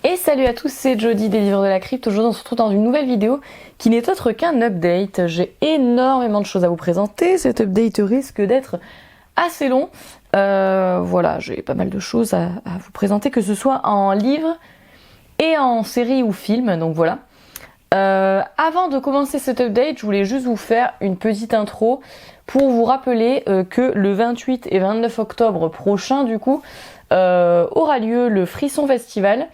Et salut à tous, c'est Jody des Livres de la Crypte. Aujourd'hui on se retrouve dans une nouvelle vidéo qui n'est autre qu'un update. J'ai énormément de choses à vous présenter, cet update risque d'être assez long. Voilà, j'ai pas mal de choses à vous présenter, que ce soit en livre et en série ou film, donc voilà. Avant de commencer cet update, je voulais juste vous faire une petite intro pour vous rappeler que le 28 et 29 octobre prochain, du coup, aura lieu le Frisson Festival.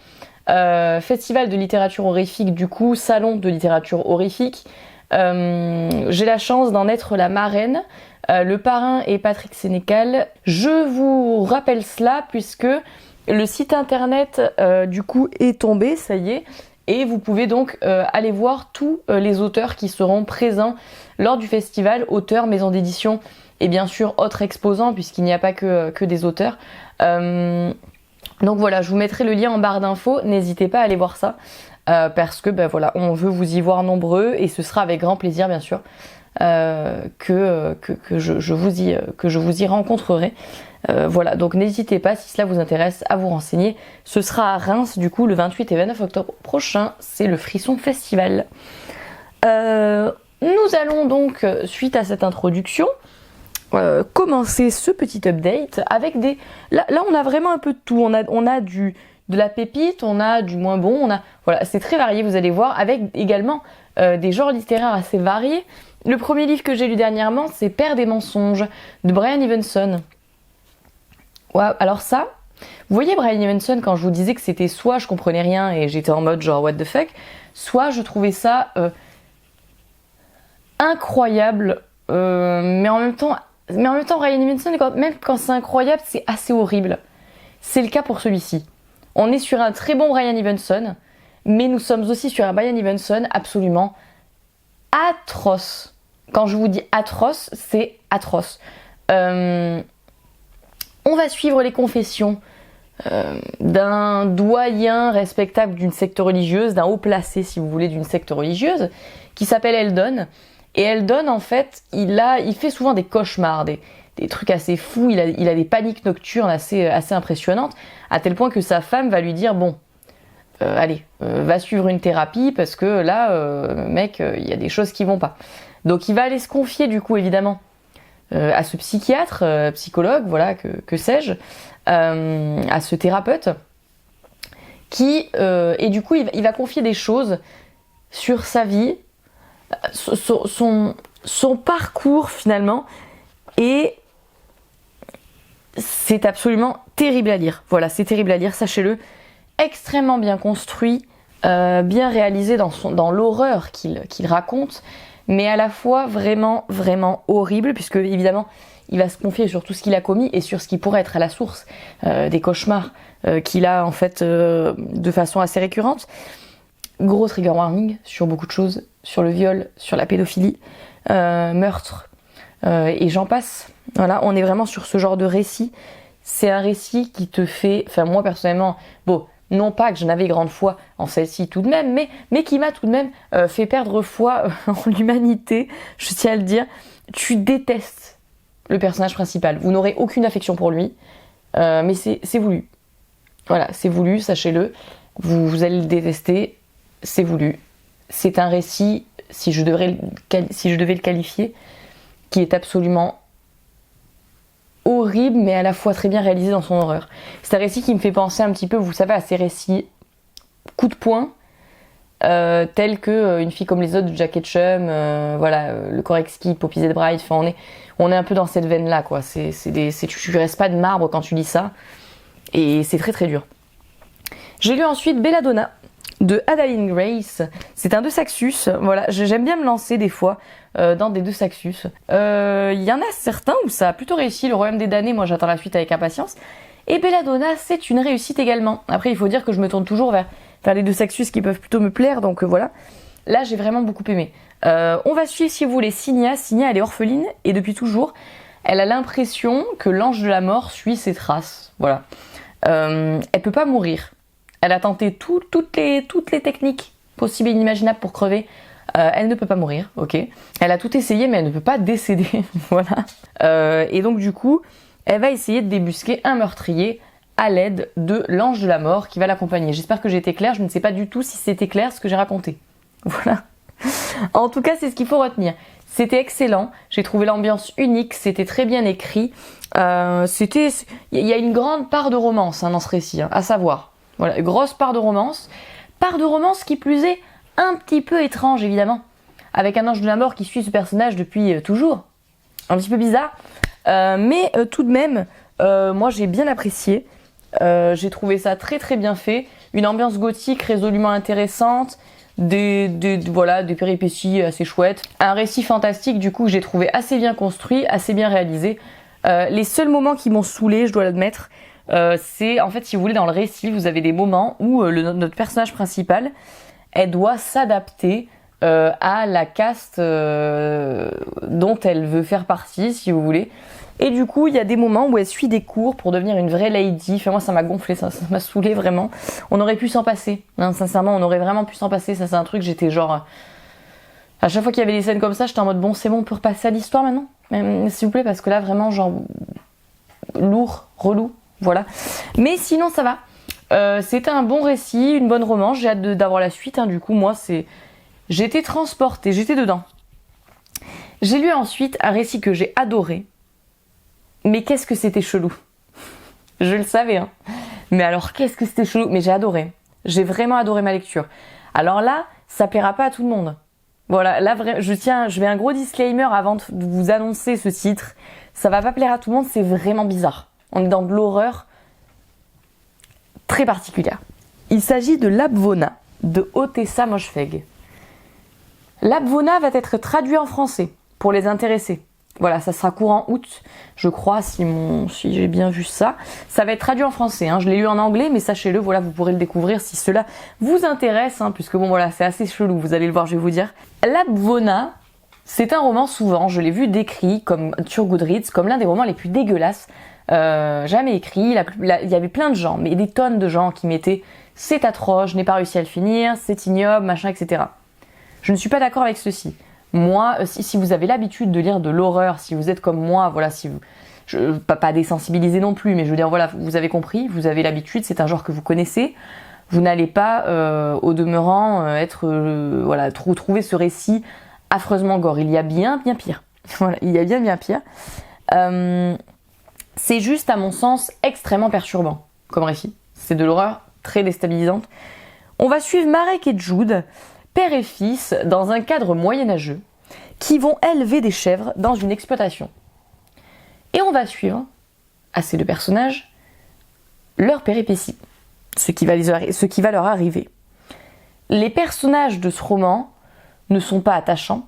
Festival de littérature horrifique, du coup, salon de littérature horrifique. J'ai la chance d'en être la marraine. Le parrain est Patrick Sénécal. Je vous rappelle cela puisque le site internet du coup est tombé, ça y est. Et vous pouvez donc aller voir tous les auteurs qui seront présents lors du festival, auteurs, maisons d'édition et bien sûr autres exposants puisqu'il n'y a pas que des auteurs. Donc voilà, je vous mettrai le lien en barre d'infos, n'hésitez pas à aller voir ça parce que ben voilà, on veut vous y voir nombreux et ce sera avec grand plaisir bien sûr que je vous y rencontrerai. Voilà, donc n'hésitez pas si cela vous intéresse à vous renseigner. Ce sera à Reims du coup le 28 et 29 octobre prochain, c'est le Frisson Festival. Nous allons donc, suite à cette introduction, commencer ce petit update avec des... Là on a vraiment un peu de tout, on a de la pépite, on a du moins bon, voilà, c'est très varié, vous allez voir, avec également des genres littéraires assez variés. Le premier livre que j'ai lu dernièrement, c'est Père des mensonges de Brian Evenson. Ouais, alors ça, vous voyez Brian Evenson, quand je vous disais que c'était soit je comprenais rien et j'étais en mode genre what the fuck, soit je trouvais ça incroyable, mais en même temps Brian Evenson, même quand c'est incroyable, c'est assez horrible. C'est le cas pour celui-ci. On est sur un très bon Brian Evenson, mais nous sommes aussi sur un Brian Evenson absolument atroce. Quand je vous dis atroce, c'est atroce. On va suivre les confessions d'un doyen respectable d'une secte religieuse, d'un haut placé, si vous voulez, d'une secte religieuse, qui s'appelle Eldon. Et Eldon, en fait, il fait souvent des cauchemars, des trucs assez fous, il a des paniques nocturnes assez impressionnantes, à tel point que sa femme va lui dire, bon, allez, va suivre une thérapie, parce que là, mec, il y a des choses qui vont pas. Donc il va aller se confier, du coup, évidemment, à ce psychiatre, psychologue, voilà, que sais-je, à ce thérapeute, et du coup, il va confier des choses sur sa vie, son parcours finalement, et c'est absolument terrible à lire. Voilà, c'est terrible à lire, sachez-le. Extrêmement bien construit, bien réalisé dans l'horreur qu'il raconte, mais à la fois vraiment, vraiment horrible, puisque évidemment, il va se confier sur tout ce qu'il a commis et sur ce qui pourrait être à la source des cauchemars qu'il a en fait de façon assez récurrente. Gros trigger warning sur beaucoup de choses, sur le viol, sur la pédophilie, meurtre, et j'en passe. Voilà, on est vraiment sur ce genre de récit. C'est un récit qui te fait, enfin moi personnellement, bon, non pas que je n'avais grande foi en celle-ci tout de même, mais qui m'a tout de même fait perdre foi en l'humanité, je tiens à le dire. Tu détestes le personnage principal, vous n'aurez aucune affection pour lui, mais c'est voulu. Voilà, c'est voulu, sachez-le, vous allez le détester, c'est voulu. C'est un récit, si je devais le qualifier, qui est absolument horrible, mais à la fois très bien réalisé dans son horreur. C'est un récit qui me fait penser un petit peu, vous savez, à ces récits coup de poing, tels que Une fille comme les autres de Jack Ketchum, voilà, Le Koretsky, Poppy Z. Bride, enfin on est un peu dans cette veine-là, quoi. Tu restes pas de marbre quand tu lis ça, et c'est très très dur. J'ai lu ensuite Belladonna de Adaline Grace. C'est un 2 Saxus, voilà, j'aime bien me lancer des fois dans des 2 Saxus. Il y en a certains où ça a plutôt réussi, Le Royaume des damnés, moi j'attends la suite avec impatience. Et Belladonna, c'est une réussite également. Après, il faut dire que je me tourne toujours vers les 2 Saxus qui peuvent plutôt me plaire, donc voilà. Là, j'ai vraiment beaucoup aimé. On va suivre, si vous voulez, Signia. Signia, elle est orpheline, et depuis toujours, elle a l'impression que l'ange de la mort suit ses traces. Voilà. Elle peut pas mourir. Elle a tenté toutes les techniques possibles et inimaginables pour crever. Elle ne peut pas mourir, ok. Elle a tout essayé, mais elle ne peut pas décéder, voilà. Et donc du coup, elle va essayer de débusquer un meurtrier à l'aide de l'ange de la mort qui va l'accompagner. J'espère que j'ai été claire, je ne sais pas du tout si c'était clair ce que j'ai raconté. Voilà. En tout cas, c'est ce qu'il faut retenir. C'était excellent, j'ai trouvé l'ambiance unique, c'était très bien écrit. Il y a une grande part de romance dans ce récit, à savoir. Voilà, grosse part de romance. Part de romance qui plus est un petit peu étrange, évidemment. Avec un ange de la mort qui suit ce personnage depuis toujours. Un petit peu bizarre. Mais tout de même, moi j'ai bien apprécié. J'ai trouvé ça très très bien fait. Une ambiance gothique résolument intéressante. Des péripéties assez chouettes. Un récit fantastique du coup que j'ai trouvé assez bien construit, assez bien réalisé. Les seuls moments qui m'ont saoulé, je dois l'admettre, c'est en fait si vous voulez dans le récit, vous avez des moments où notre personnage principal, elle doit s'adapter à la caste dont elle veut faire partie, si vous voulez. Et du coup, il y a des moments où elle suit des cours pour devenir une vraie lady. Enfin, moi, ça m'a gonflé, ça m'a saoulé vraiment. On aurait pu s'en passer. Hein, sincèrement, on aurait vraiment pu s'en passer. Ça, c'est un truc, j'étais genre... À chaque fois qu'il y avait des scènes comme ça, j'étais en mode, bon, c'est bon, on peut repasser à l'histoire maintenant. S'il vous plaît, parce que là, vraiment, genre... Lourd, relou, voilà. Mais sinon, ça va. C'était un bon récit, une bonne romance. J'ai hâte d'avoir la suite. Hein. Du coup, moi, c'est... J'étais transportée, j'étais dedans. J'ai lu ensuite un récit que j'ai adoré. Mais qu'est-ce que c'était chelou. Je le savais, hein. Mais alors, qu'est-ce que c'était chelou. Mais j'ai adoré. J'ai vraiment adoré ma lecture. Alors là, ça plaira pas à tout le monde. Voilà, là, je mets un gros disclaimer avant de vous annoncer ce titre. Ça va pas plaire à tout le monde, c'est vraiment bizarre. On est dans de l'horreur très particulière. Il s'agit de Lapvona, de Ottessa Moshfegh. Lapvona va être traduit en français, pour les intéressés. Voilà, ça sera courant août, je crois, si j'ai bien vu ça. Ça va être traduit en français, hein. Je l'ai lu en anglais, mais sachez-le, voilà, vous pourrez le découvrir si cela vous intéresse, hein, puisque bon voilà, c'est assez chelou, vous allez le voir, je vais vous dire. Lapvona, c'est un roman souvent, je l'ai vu décrit comme sur Goodreads, comme l'un des romans les plus dégueulasses jamais écrits. Il y avait plein de gens, mais des tonnes de gens qui mettaient « c'est atroce, je n'ai pas réussi à le finir, c'est ignoble, machin, etc. » Je ne suis pas d'accord avec ceci. Moi, si vous avez l'habitude de lire de l'horreur, si vous êtes comme moi, voilà, si vous, pas désensibilisé non plus, mais je veux dire, voilà, vous avez compris, vous avez l'habitude, c'est un genre que vous connaissez, vous n'allez pas, au demeurant, trouver ce récit affreusement gore. Il y a bien pire. Voilà, il y a bien pire. C'est juste, à mon sens, extrêmement perturbant comme récit. C'est de l'horreur très déstabilisante. On va suivre Marek et Jude, père et fils, dans un cadre moyenâgeux, qui vont élever des chèvres dans une exploitation. Et on va suivre, à ces deux personnages, leur péripéties, ce qui va leur arriver. Les personnages de ce roman ne sont pas attachants.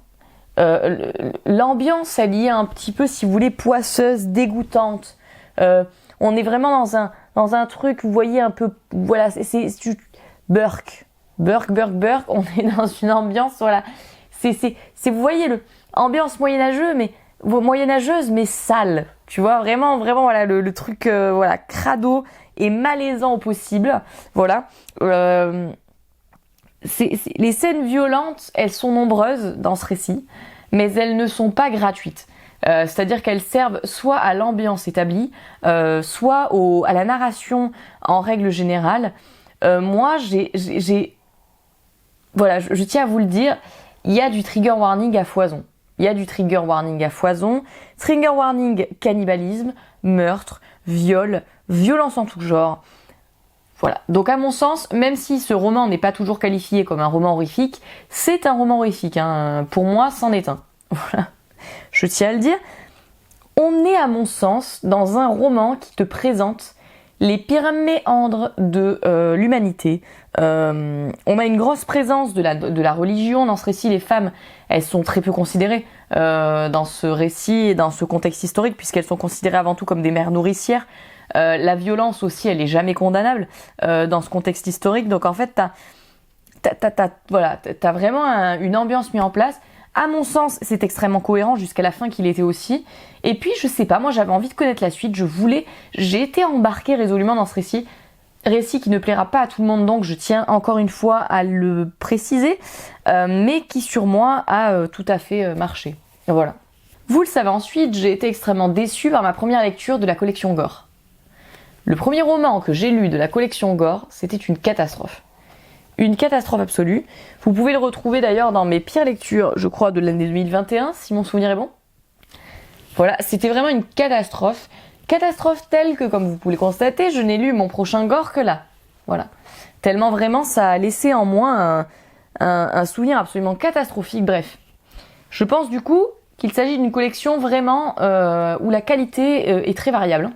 L'ambiance, elle y est un petit peu, si vous voulez, poisseuse, dégoûtante. On est vraiment dans un truc, vous voyez, un peu... Voilà, c'est Burke, on est dans une ambiance, voilà, vous voyez, ambiance moyenâgeuse, mais sale, tu vois, vraiment, voilà, le truc, voilà, crado et malaisant au possible, voilà. Les scènes violentes, elles sont nombreuses dans ce récit, mais elles ne sont pas gratuites. C'est-à-dire qu'elles servent soit à l'ambiance établie, soit à la narration en règle générale. Moi, voilà, je tiens à vous le dire, il y a du trigger warning à foison. Trigger warning cannibalisme, meurtre, viol, violence en tout genre. Voilà. Donc à mon sens, même si ce roman n'est pas toujours qualifié comme un roman horrifique, c'est un roman horrifique. Hein. Pour moi, c'en est un. Voilà. Je tiens à le dire. On est, à mon sens, dans un roman qui te présente les pires méandres de l'humanité. On a une grosse présence de la religion dans ce récit. Les femmes, elles sont très peu considérées dans ce récit et dans ce contexte historique, puisqu'elles sont considérées avant tout comme des mères nourricières. La violence aussi, elle est jamais condamnable dans ce contexte historique. Donc en fait, t'as vraiment une ambiance mise en place. À mon sens, c'est extrêmement cohérent jusqu'à la fin qu'il était aussi. Et puis, je sais pas, moi j'avais envie de connaître la suite. J'ai été embarquée résolument dans ce récit qui ne plaira pas à tout le monde, donc je tiens encore une fois à le préciser, mais qui sur moi a tout à fait marché. Voilà. Vous le savez ensuite, j'ai été extrêmement déçue par ma première lecture de la collection Gore. Le premier roman que j'ai lu de la collection Gore, c'était une catastrophe. Une catastrophe absolue. Vous pouvez le retrouver d'ailleurs dans mes pires lectures, je crois, de l'année 2021, si mon souvenir est bon. Voilà, c'était vraiment une catastrophe. Catastrophe telle que, comme vous pouvez le constater, je n'ai lu mon prochain Gore que là. Voilà. Tellement vraiment ça a laissé en moi un souvenir absolument catastrophique. Bref. Je pense du coup qu'il s'agit d'une collection vraiment où la qualité est très variable.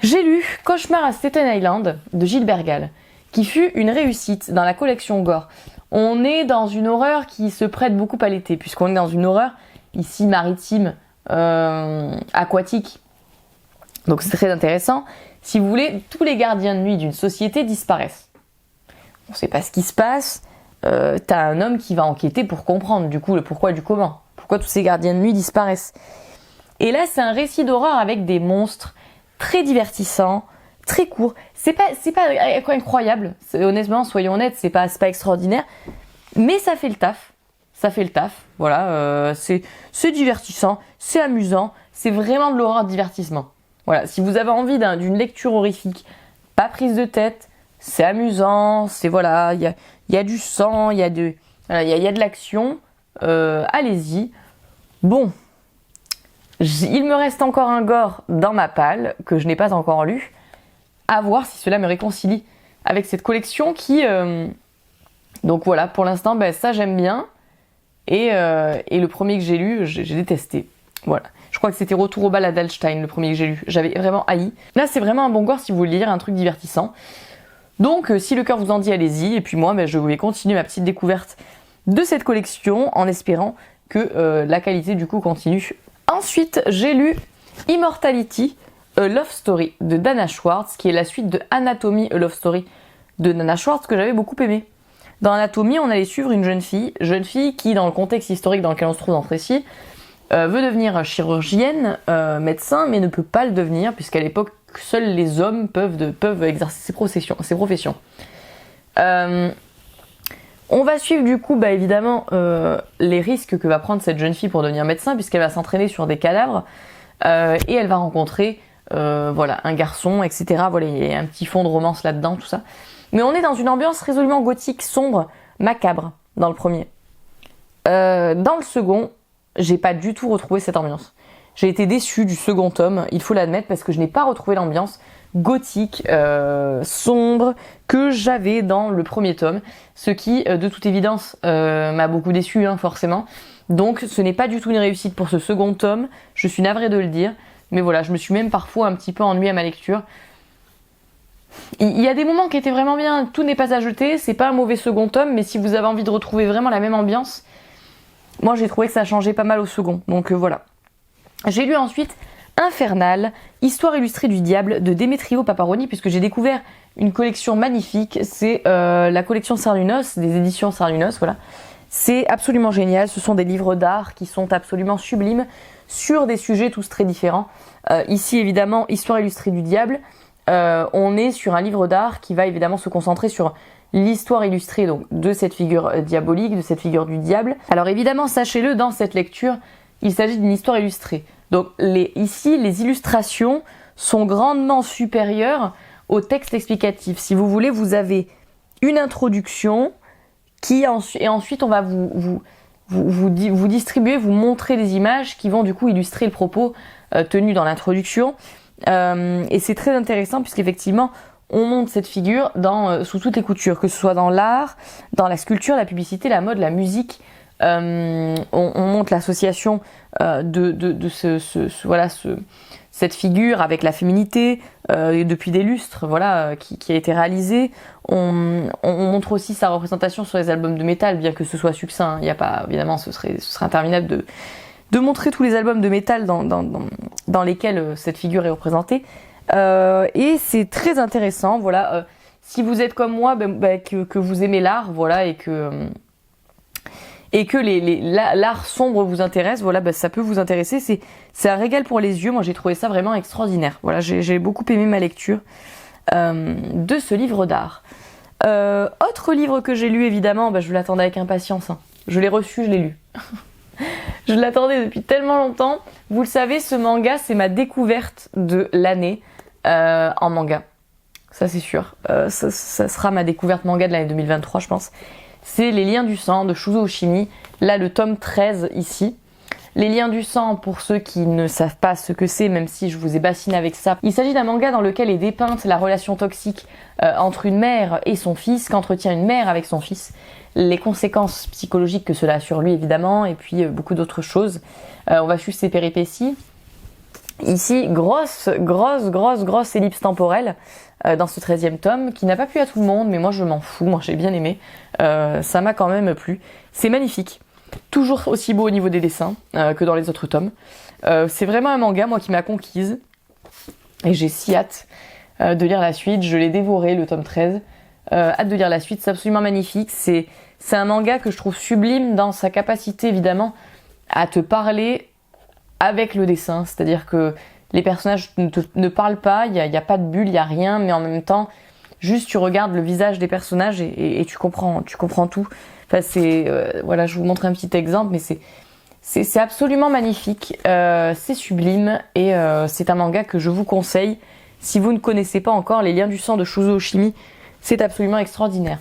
J'ai lu Cauchemar à Staten Island de Gilles Bergal, qui fut une réussite dans la collection Gore. On est dans une horreur qui se prête beaucoup à l'été, puisqu'on est dans une horreur ici maritime, aquatique. Donc c'est très intéressant. Si vous voulez, tous les gardiens de nuit d'une société disparaissent. On ne sait pas ce qui se passe. T'as un homme qui va enquêter pour comprendre du coup le pourquoi du comment. Pourquoi tous ces gardiens de nuit disparaissent. Et là, c'est un récit d'horreur avec des monstres très divertissants, très courts. C'est pas incroyable. Honnêtement, soyons honnêtes, c'est pas extraordinaire. Mais ça fait le taf. Ça fait le taf. Voilà, c'est divertissant, c'est amusant. C'est vraiment de l'horreur de divertissement. Voilà, si vous avez envie d'une lecture horrifique, pas prise de tête, c'est amusant, c'est voilà, il y a du sang, il y a de l'action, allez-y. Bon, il me reste encore un Gore dans ma palle que je n'ai pas encore lu. À voir si cela me réconcilie avec cette collection qui, donc voilà, pour l'instant, ça j'aime bien. Et le premier que j'ai lu, j'ai détesté. Voilà. Je crois que c'était Retour au bal à Dallstein, le premier que j'ai lu. J'avais vraiment haï. Là, c'est vraiment un bon Gore si vous voulez lire un truc divertissant. Donc, si le cœur vous en dit, allez-y. Et puis moi, je vais continuer ma petite découverte de cette collection en espérant que la qualité du coup continue. Ensuite, j'ai lu Immortality, A Love Story de Dana Schwartz, qui est la suite de Anatomy, A Love Story de Dana Schwartz, que j'avais beaucoup aimé. Dans Anatomy, on allait suivre une jeune fille qui, dans le contexte historique dans lequel on se trouve dans ce récit, veut devenir chirurgienne, médecin, mais ne peut pas le devenir, puisqu'à l'époque, seuls les hommes peuvent exercer ces professions. On va suivre du coup, évidemment, les risques que va prendre cette jeune fille pour devenir médecin, puisqu'elle va s'entraîner sur des cadavres, et elle va rencontrer un garçon, etc. Voilà, il y a un petit fond de romance là-dedans, tout ça. Mais on est dans une ambiance résolument gothique, sombre, macabre, dans le premier. Dans le second, j'ai pas du tout retrouvé cette ambiance. J'ai été déçue du second tome, il faut l'admettre, parce que je n'ai pas retrouvé l'ambiance gothique, sombre, que j'avais dans le premier tome. Ce qui, de toute évidence, m'a beaucoup déçue, forcément. Donc ce n'est pas du tout une réussite pour ce second tome, je suis navrée de le dire. Mais voilà, je me suis même parfois un petit peu ennuyée à ma lecture. Il y a des moments qui étaient vraiment bien, tout n'est pas à jeter, c'est pas un mauvais second tome, mais si vous avez envie de retrouver vraiment la même ambiance, moi j'ai trouvé que ça changeait pas mal au second, donc voilà. J'ai lu ensuite Infernal, Histoire illustrée du diable de Demetrio Paparoni, puisque j'ai découvert une collection magnifique, c'est la collection Cernunnos, des éditions Cernunnos, voilà. C'est absolument génial, ce sont des livres d'art qui sont absolument sublimes, sur des sujets tous très différents. Ici évidemment, Histoire illustrée du diable, on est sur un livre d'art qui va évidemment se concentrer sur l'histoire illustrée donc, de cette figure diabolique, de cette figure du diable. Alors évidemment, sachez-le, dans cette lecture, il s'agit d'une histoire illustrée. Donc ici, les illustrations sont grandement supérieures au texte explicatif. Si vous voulez, vous avez une introduction et ensuite on va vous distribuer, vous montrer des images qui vont du coup illustrer le propos tenu dans l'introduction. Et c'est très intéressant puisqu'effectivement on montre cette figure sous toutes les coutures, que ce soit dans l'art, dans la sculpture, la publicité, la mode, la musique. On montre l'association de cette figure avec la féminité depuis des lustres, qui a été réalisée. On montre aussi sa représentation sur les albums de métal, bien que ce soit succinct. Il y a pas, évidemment, ce serait interminable de montrer tous les albums de métal dans lesquels cette figure est représentée. Et c'est très intéressant, si vous êtes comme moi, que vous aimez l'art, et que l'art sombre vous intéresse, ça peut vous intéresser. C'est un régal pour les yeux. Moi, j'ai trouvé ça vraiment extraordinaire. J'ai beaucoup aimé ma lecture de ce livre d'art. Autre livre que j'ai lu, évidemment, je l'attendais avec impatience. Je l'ai reçu, je l'ai lu. Je l'attendais depuis tellement longtemps. Vous le savez, ce manga, c'est ma découverte de l'année. en manga. Ça c'est sûr. Ça sera ma découverte manga de l'année 2023 je pense. C'est Les Liens du sang de Shuzo Oshimi. Là le tome 13 ici. Les Liens du sang, pour ceux qui ne savent pas ce que c'est, même si je vous ai bassiné avec ça, il s'agit d'un manga dans lequel est dépeinte la relation toxique entre une mère et son fils, qu'entretient une mère avec son fils, les conséquences psychologiques que cela a sur lui évidemment, et puis beaucoup d'autres choses. On va suivre ses péripéties. Ici, grosse ellipse temporelle dans ce 13e tome, qui n'a pas plu à tout le monde, mais moi je m'en fous, moi j'ai bien aimé. Ça m'a quand même plu. C'est magnifique. Toujours aussi beau au niveau des dessins que dans les autres tomes. C'est vraiment un manga, moi, qui m'a conquise. Et j'ai si hâte de lire la suite. Je l'ai dévoré, le tome 13. Hâte de lire la suite, c'est absolument magnifique. C'est un manga que je trouve sublime dans sa capacité, évidemment, à te parler avec le dessin. C'est-à-dire que les personnages ne parlent pas, il n'y a pas de bulle, il n'y a rien, mais en même temps, juste tu regardes le visage des personnages et tu comprends tout. Enfin, voilà, je vous montre un petit exemple, mais c'est absolument magnifique, c'est sublime et c'est un manga que je vous conseille. Si vous ne connaissez pas encore Les Liens du sang de Shuzo Oshimi, c'est absolument extraordinaire.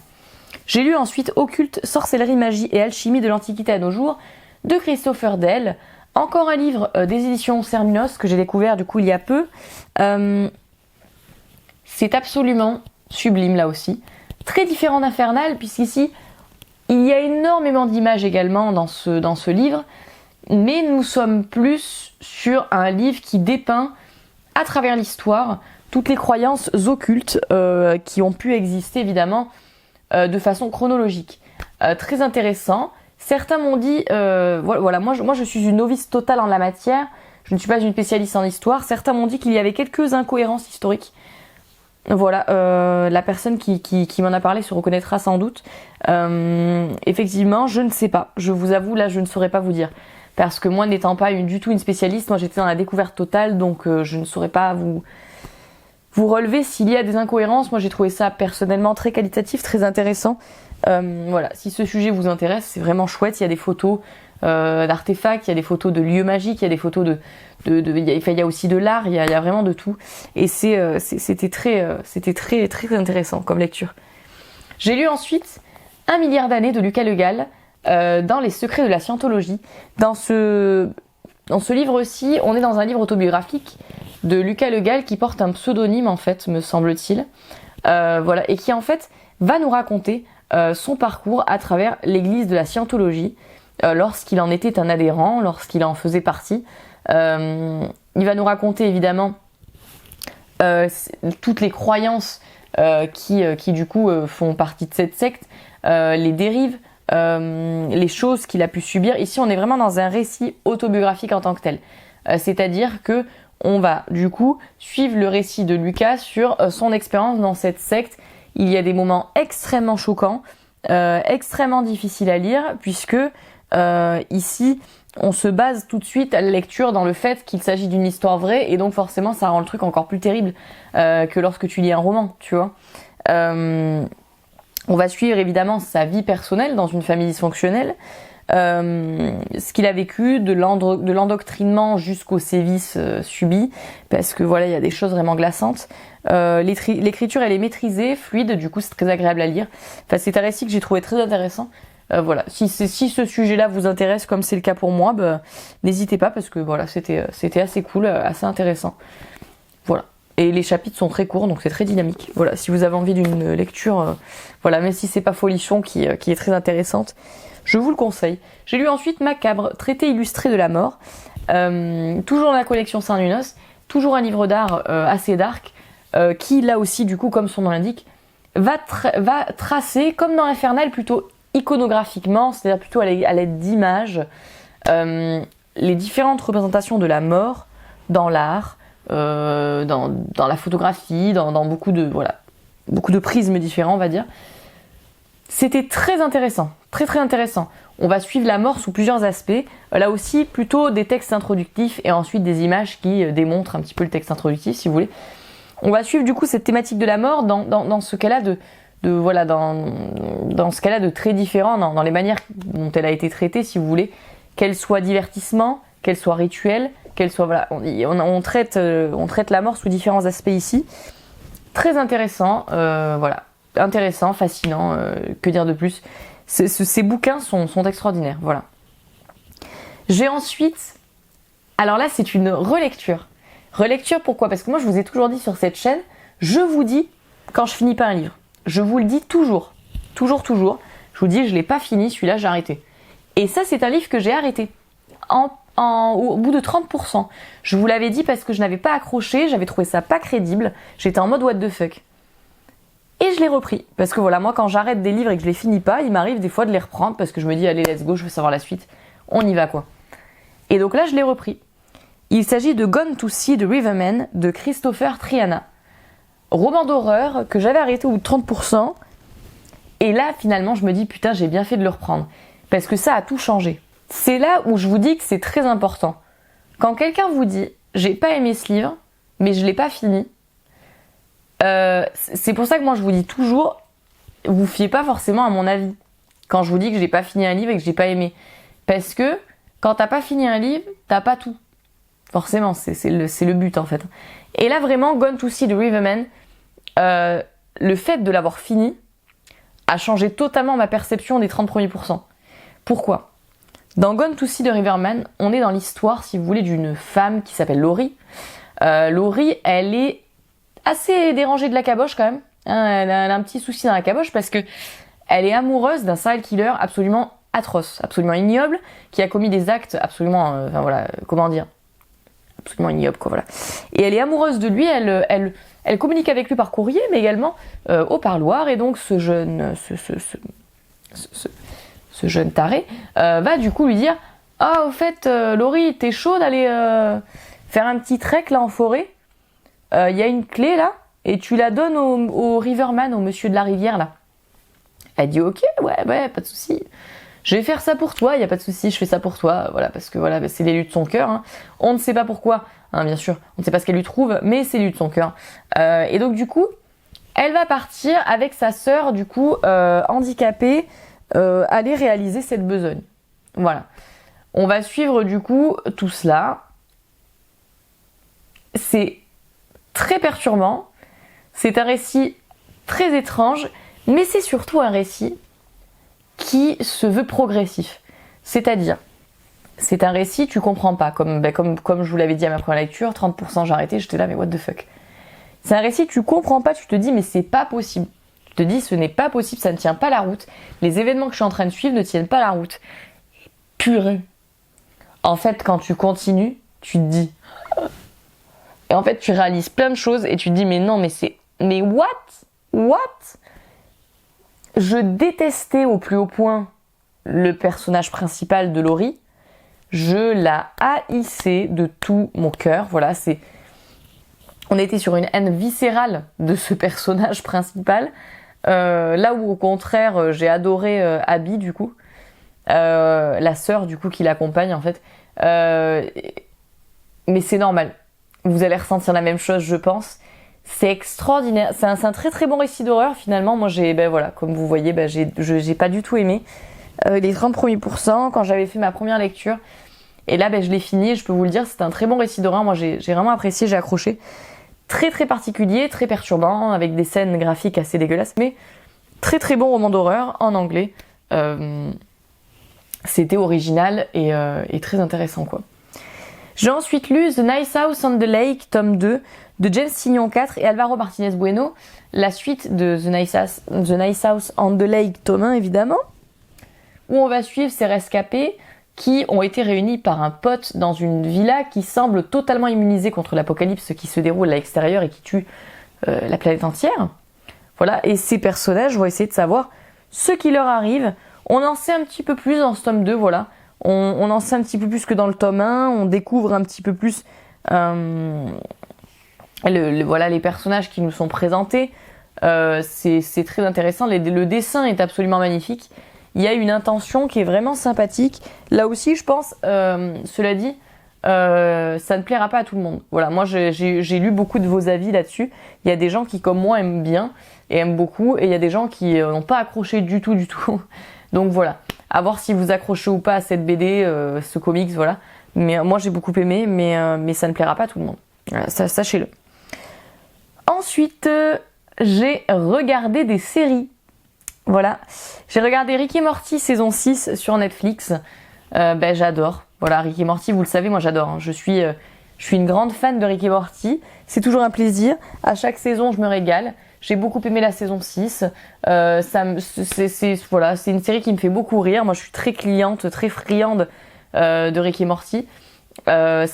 J'ai lu ensuite Occulte, sorcellerie, magie et alchimie de l'Antiquité à nos jours de Christopher Dell. Encore un livre des éditions Cernunos que j'ai découvert du coup il y a peu. C'est absolument sublime là aussi. Très différent d'Infernal puisqu'ici il y a énormément d'images également dans ce livre, mais nous sommes plus sur un livre qui dépeint à travers l'histoire toutes les croyances occultes qui ont pu exister évidemment de façon chronologique. Très intéressant. Certains m'ont dit, voilà, moi je suis une novice totale en la matière, je ne suis pas une spécialiste en histoire, certains m'ont dit qu'il y avait quelques incohérences historiques. Voilà, la personne qui m'en a parlé se reconnaîtra sans doute. Effectivement, je ne sais pas. Je vous avoue, là, je ne saurais pas vous dire. Parce que moi, n'étant pas du tout une spécialiste, moi j'étais dans la découverte totale, donc je ne saurais pas vous relever s'il y a des incohérences. Moi, j'ai trouvé ça personnellement très qualitatif, très intéressant. Voilà, si ce sujet vous intéresse, c'est vraiment chouette. Il y a des photos d'artefacts, il y a des photos de lieux magiques, il y a des photos il y a aussi de l'art, il y a vraiment de tout. Et c'était très intéressant comme lecture. J'ai lu ensuite 1 milliard d'années de Lucas Le Gall dans Les secrets de la scientologie. Dans ce livre-ci, on est dans un livre autobiographique de Lucas Le Gall qui porte un pseudonyme en fait, me semble-t-il. Voilà, et qui en fait va nous raconter son parcours à travers l'église de la scientologie lorsqu'il en était un adhérent, lorsqu'il en faisait partie. Il va nous raconter évidemment toutes les croyances qui du coup font partie de cette secte, les dérives, les choses qu'il a pu subir. Ici on est vraiment dans un récit autobiographique en tant que tel. C'est-à-dire que on va du coup suivre le récit de Lucas sur son expérience dans cette secte. Il y a des moments extrêmement choquants, extrêmement difficiles à lire, puisque ici, on se base tout de suite à la lecture dans le fait qu'il s'agit d'une histoire vraie, et donc forcément, ça rend le truc encore plus terrible que lorsque tu lis un roman, tu vois. On va suivre évidemment sa vie personnelle dans une famille dysfonctionnelle, ce qu'il a vécu, de l'endoctrinement jusqu'aux sévices subis, parce que voilà, il y a des choses vraiment glaçantes. L'écriture elle est maîtrisée, fluide, du coup c'est très agréable à lire. Enfin, c'est un récit que j'ai trouvé très intéressant. Voilà, si ce sujet-là vous intéresse, comme c'est le cas pour moi, n'hésitez pas parce que voilà, c'était assez cool, assez intéressant. Voilà. Et les chapitres sont très courts, donc c'est très dynamique. Voilà, si vous avez envie d'une lecture, voilà, même si c'est pas folichon, qui est très intéressante, je vous le conseille. J'ai lu ensuite Macabre, traité illustré de la mort, toujours dans la collection Cernunos, toujours un livre d'art assez dark, qui là aussi, du coup, comme son nom l'indique, va tracer, comme dans Infernal, plutôt iconographiquement, c'est-à-dire plutôt à l'aide d'images, les différentes représentations de la mort dans l'art, dans la photographie, dans beaucoup de prismes différents, on va dire. C'était très intéressant, très intéressant. On va suivre la mort sous plusieurs aspects. Là aussi, plutôt des textes introductifs et ensuite des images qui démontrent un petit peu le texte introductif, si vous voulez. On va suivre du coup cette thématique de la mort dans ce cas-là dans ce cas-là de très différent, dans les manières dont elle a été traitée, si vous voulez, qu'elle soit divertissement, qu'elle soit rituel, qu'elle soit, voilà, on traite la mort sous différents aspects ici. Très intéressant, voilà, intéressant, fascinant, que dire de plus. Ces bouquins sont extraordinaires, voilà. J'ai ensuite, alors là c'est une relecture. Relecture pourquoi? Parce que moi je vous ai toujours dit sur cette chaîne, je vous dis quand je finis pas un livre. Je vous le dis toujours. Toujours. Je vous dis je l'ai pas fini, celui-là j'ai arrêté. Et ça c'est un livre que j'ai arrêté au bout de 30%. Je vous l'avais dit parce que je n'avais pas accroché, j'avais trouvé ça pas crédible, j'étais en mode what the fuck. Et je l'ai repris. Parce que voilà, moi quand j'arrête des livres et que je les finis pas, il m'arrive des fois de les reprendre parce que je me dis allez let's go, je veux savoir la suite. On y va quoi. Et donc là je l'ai repris. Il s'agit de Gone to See the Riverman de Christopher Triana. Roman d'horreur que j'avais arrêté au bout de 30%. Et là finalement je me dis putain j'ai bien fait de le reprendre. Parce que ça a tout changé. C'est là où je vous dis que c'est très important. Quand quelqu'un vous dit j'ai pas aimé ce livre, mais je l'ai pas fini, c'est pour ça que moi je vous dis toujours, vous fiez pas forcément à mon avis. Quand je vous dis que j'ai pas fini un livre et que j'ai pas aimé. Parce que quand t'as pas fini un livre, t'as pas tout. Forcément, c'est le but en fait. Et là vraiment, Gone to See the Riverman, le fait de l'avoir fini a changé totalement ma perception des 30 premiers pourcents. Pourquoi ? Dans Gone to See the Riverman, on est dans l'histoire, si vous voulez, d'une femme qui s'appelle Laurie. Laurie, elle est assez dérangée de la caboche quand même. Elle a un petit souci dans la caboche parce que elle est amoureuse d'un serial killer absolument atroce, absolument ignoble, qui a commis des actes absolument, absolument ignobles quoi, voilà. Et elle est amoureuse de lui, elle communique avec lui par courrier, mais également au parloir, et donc ce jeune taré va du coup lui dire ah au fait Laurie t'es chaud d'aller faire un petit trek là en forêt, il y a une clé là et tu la donnes au Riverman, au monsieur de la rivière là. Elle dit ok ouais pas de souci, je vais faire ça pour toi, il y a pas de souci, je fais ça pour toi, voilà, parce que voilà c'est l'élu de son cœur, hein. On ne sait pas pourquoi, hein, bien sûr, on ne sait pas ce qu'elle lui trouve, mais c'est l'élu de son cœur. Et donc du coup elle va partir avec sa sœur du coup handicapée, aller réaliser cette besogne. Voilà. On va suivre du coup tout cela. C'est très perturbant. C'est un récit très étrange, mais c'est surtout un récit qui se veut progressif. C'est-à-dire, c'est un récit, tu comprends pas. Comme je vous l'avais dit à ma première lecture, 30% j'ai arrêté, j'étais là, mais what the fuck. C'est un récit, tu comprends pas, tu te dis, mais c'est pas possible. Tu te dis, ce n'est pas possible, ça ne tient pas la route. Les événements que je suis en train de suivre ne tiennent pas la route. Purée. En fait, quand tu continues, tu te dis... Et en fait, tu réalises plein de choses et tu te dis, mais non, mais what? Je détestais au plus haut point le personnage principal de Laurie. Je la haïssais de tout mon cœur. Voilà, on était sur une haine viscérale de ce personnage principal. Là où au contraire j'ai adoré Abby du coup, la sœur du coup qui l'accompagne en fait. Mais c'est normal. Vous allez ressentir la même chose je pense. C'est extraordinaire. C'est un très très bon récit d'horreur finalement. Moi comme vous voyez, j'ai pas du tout aimé les 30 premiers pourcents quand j'avais fait ma première lecture. Et là je l'ai fini et je peux vous le dire, c'est un très bon récit d'horreur. Moi j'ai vraiment apprécié, j'ai accroché. Très très particulier, très perturbant, avec des scènes graphiques assez dégueulasses, mais très très bon roman d'horreur en anglais. C'était original et très intéressant quoi. J'ai ensuite lu The Nice House on the Lake, tome 2, de James Tynion IV et Alvaro Martinez Bueno, la suite de The Nice House on the Lake, tome 1 évidemment, où on va suivre ces rescapés qui ont été réunis par un pote dans une villa qui semble totalement immunisée contre l'apocalypse qui se déroule à l'extérieur et qui tue la planète entière. Voilà, et ces personnages vont essayer de savoir ce qui leur arrive. On en sait un petit peu plus dans ce tome 2, voilà. On en sait un petit peu plus que dans le tome 1, on découvre un petit peu plus les personnages qui nous sont présentés. C'est très intéressant, le dessin est absolument magnifique. Il y a une intention qui est vraiment sympathique. Là aussi, je pense, cela dit, ça ne plaira pas à tout le monde. Voilà, moi j'ai lu beaucoup de vos avis là-dessus. Il y a des gens qui, comme moi, aiment bien et aiment beaucoup, et il y a des gens qui n'ont pas accroché du tout. Donc voilà, à voir si vous accrochez ou pas à cette BD, ce comics, voilà. Mais moi j'ai beaucoup aimé, mais ça ne plaira pas à tout le monde. Voilà, sachez-le. Ensuite, j'ai regardé des séries. Voilà. J'ai regardé Rick et Morty saison 6 sur Netflix. J'adore. Voilà, Rick et Morty, vous le savez, moi j'adore. Hein. Je suis une grande fan de Rick et Morty. C'est toujours un plaisir. À chaque saison, je me régale. J'ai beaucoup aimé la saison 6. C'est une série qui me fait beaucoup rire. Moi, je suis très cliente, très friande de Rick et Morty. Là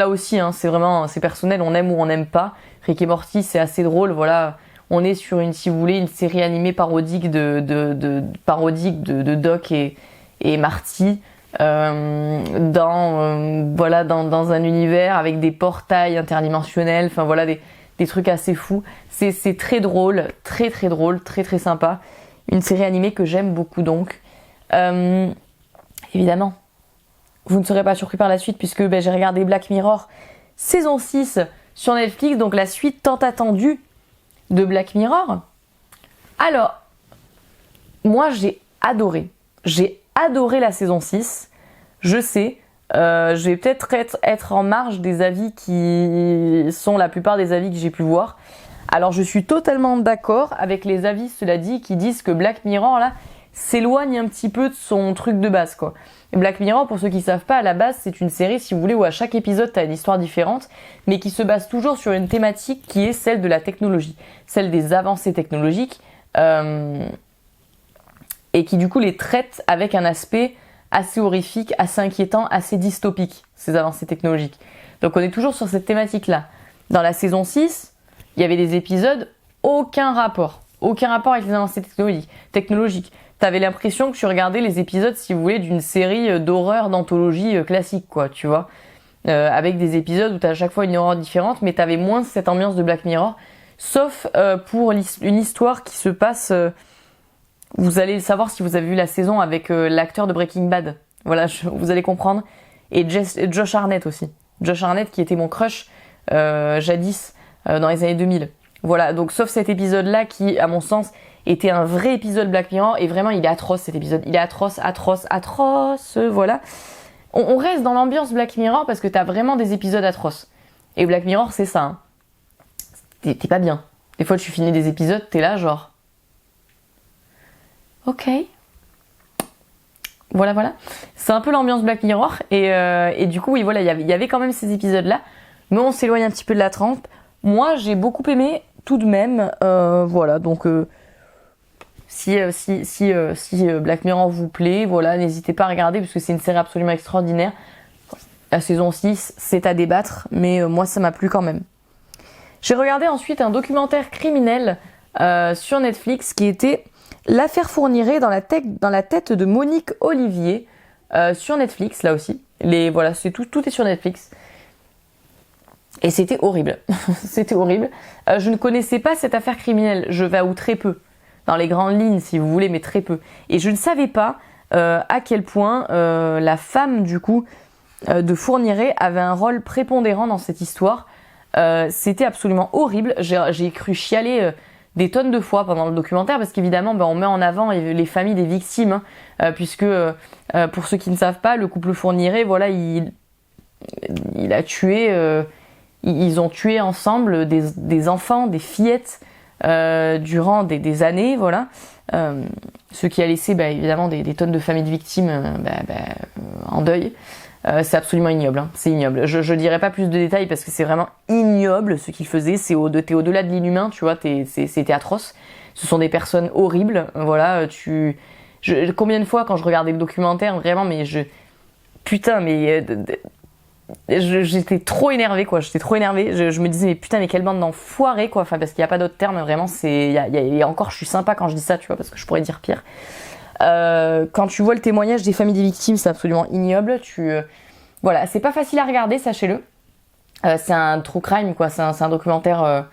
aussi, hein, c'est personnel. On aime ou on n'aime pas. Rick et Morty, c'est assez drôle. Voilà, on est sur si vous voulez, une série animée parodique de Doc et Marty. Dans un univers avec des portails interdimensionnels, enfin voilà des trucs assez fous. C'est très drôle, très très drôle, très très sympa. Une série animée que j'aime beaucoup donc. Évidemment, vous ne serez pas surpris par la suite puisque j'ai regardé Black Mirror saison 6 sur Netflix, donc la suite tant attendue de Black Mirror. Alors, moi j'ai adoré la saison 6. Je sais, je vais peut-être être en marge des avis qui sont la plupart des avis que j'ai pu voir. Alors je suis totalement d'accord avec les avis, cela dit, qui disent que Black Mirror là s'éloigne un petit peu de son truc de base quoi. Black Mirror, pour ceux qui savent pas, à la base c'est une série, si vous voulez, où à chaque épisode t'as une histoire différente, mais qui se base toujours sur une thématique qui est celle de la technologie, celle des avancées technologiques, et qui du coup les traite avec un aspect assez horrifique, assez inquiétant, assez dystopique, ces avancées technologiques. Donc on est toujours sur cette thématique-là. Dans la saison 6, il y avait des épisodes, aucun rapport avec les avancées technologiques. T'avais l'impression que tu regardais les épisodes, si vous voulez, d'une série d'horreur, d'anthologie classique, quoi, tu vois. Avec des épisodes où t'as à chaque fois une horreur différente, mais t'avais moins cette ambiance de Black Mirror, sauf pour une histoire qui se passe... vous allez le savoir si vous avez vu la saison avec l'acteur de Breaking Bad. Voilà, vous allez comprendre. Et Josh Hartnett aussi. Josh Hartnett qui était mon crush jadis dans les années 2000. Voilà, donc sauf cet épisode-là qui, à mon sens, était un vrai épisode Black Mirror. Et vraiment, il est atroce cet épisode. Il est atroce. Voilà. On reste dans l'ambiance Black Mirror parce que t'as vraiment des épisodes atroces. Et Black Mirror, c'est ça. Hein. T'es pas bien. Des fois, tu finis des épisodes, t'es là genre... Ok. Voilà. C'est un peu l'ambiance Black Mirror. Et du coup, oui, voilà, il y avait quand même ces épisodes-là. Mais on s'éloigne un petit peu de la trempe. Moi, j'ai beaucoup aimé tout de même. Voilà, donc... Si Black Mirror vous plaît, voilà, n'hésitez pas à regarder parce que c'est une série absolument extraordinaire. La saison 6, c'est à débattre, mais moi, ça m'a plu quand même. J'ai regardé ensuite un documentaire criminel sur Netflix qui était... L'affaire Fourniret dans la tête de Monique Olivier sur Netflix, là aussi. Voilà, c'est tout est sur Netflix. Et c'était horrible. C'était horrible. Je ne connaissais pas cette affaire criminelle. Je vais ou très peu. Dans les grandes lignes, si vous voulez, mais très peu. Et je ne savais pas à quel point la femme, du coup, de Fourniret avait un rôle prépondérant dans cette histoire. C'était absolument horrible. J'ai cru chialer... des tonnes de fois pendant le documentaire parce qu'évidemment on met en avant les familles des victimes puisque pour ceux qui ne savent pas, le couple Fourniret, voilà, il a tué ils ont tué ensemble des enfants, des fillettes durant des années, voilà, ce qui a laissé évidemment des tonnes de familles de victimes en deuil. C'est absolument ignoble, hein. C'est ignoble. Je dirais pas plus de détails parce que c'est vraiment ignoble ce qu'ils faisaient. T'es au-delà de l'inhumain, tu vois. C'était atroce. Ce sont des personnes horribles. Voilà. Combien de fois quand je regardais le documentaire, vraiment, j'étais trop énervée, quoi. J'étais trop énervée. Je me disais, mais putain, mais quelle bande d'enfoirés, quoi. Enfin, parce qu'il y a pas d'autre terme. Vraiment, et encore, je suis sympa quand je dis ça, tu vois, parce que je pourrais dire pire. Quand tu vois le témoignage des familles des victimes, c'est absolument ignoble. Voilà, c'est pas facile à regarder, sachez-le. C'est un true crime, quoi. C'est un documentaire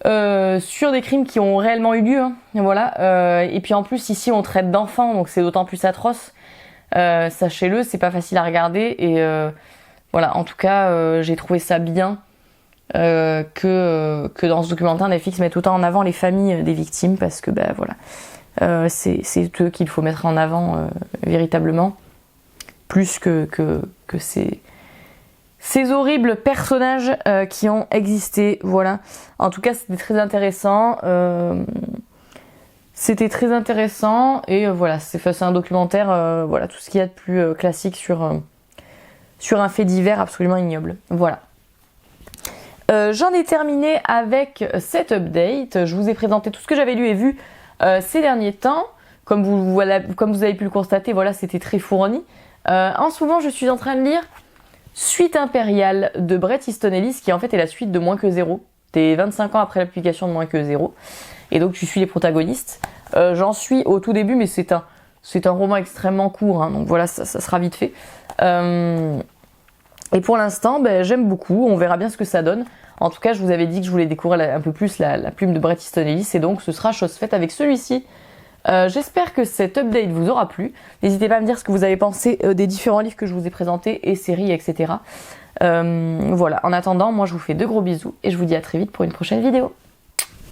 sur des crimes qui ont réellement eu lieu. Hein. Voilà. Et puis en plus, ici, on traite d'enfants, donc c'est d'autant plus atroce. Sachez-le, c'est pas facile à regarder. Et voilà, en tout cas, j'ai trouvé ça bien que dans ce documentaire, Netflix mette autant en avant les familles des victimes, parce que voilà. C'est eux qu'il faut mettre en avant véritablement. plus que ces horribles personnages qui ont existé. Voilà. En tout cas, c'était très intéressant. Et voilà, c'est un documentaire, voilà, tout ce qu'il y a de plus classique sur un fait divers absolument ignoble. Voilà. J'en ai terminé avec cette update. Je vous ai présenté tout ce que j'avais lu et vu ces derniers temps. Comme vous avez pu le constater, voilà, c'était très fourni. En ce moment, je suis en train de lire Suite impériale de Bret Easton Ellis, qui en fait est la suite de Moins que zéro. C'était 25 ans après la publication de Moins que zéro. Et donc, tu suis les protagonistes. J'en suis au tout début, mais c'est un roman extrêmement court, hein, donc voilà, ça sera vite fait. Et pour l'instant, j'aime beaucoup. On verra bien ce que ça donne. En tout cas, je vous avais dit que je voulais découvrir un peu plus la plume de Bret Easton Ellis, et donc ce sera chose faite avec celui-ci. J'espère que cette update vous aura plu. N'hésitez pas à me dire ce que vous avez pensé des différents livres que je vous ai présentés et séries, etc. Voilà. En attendant, moi je vous fais de gros bisous et je vous dis à très vite pour une prochaine vidéo.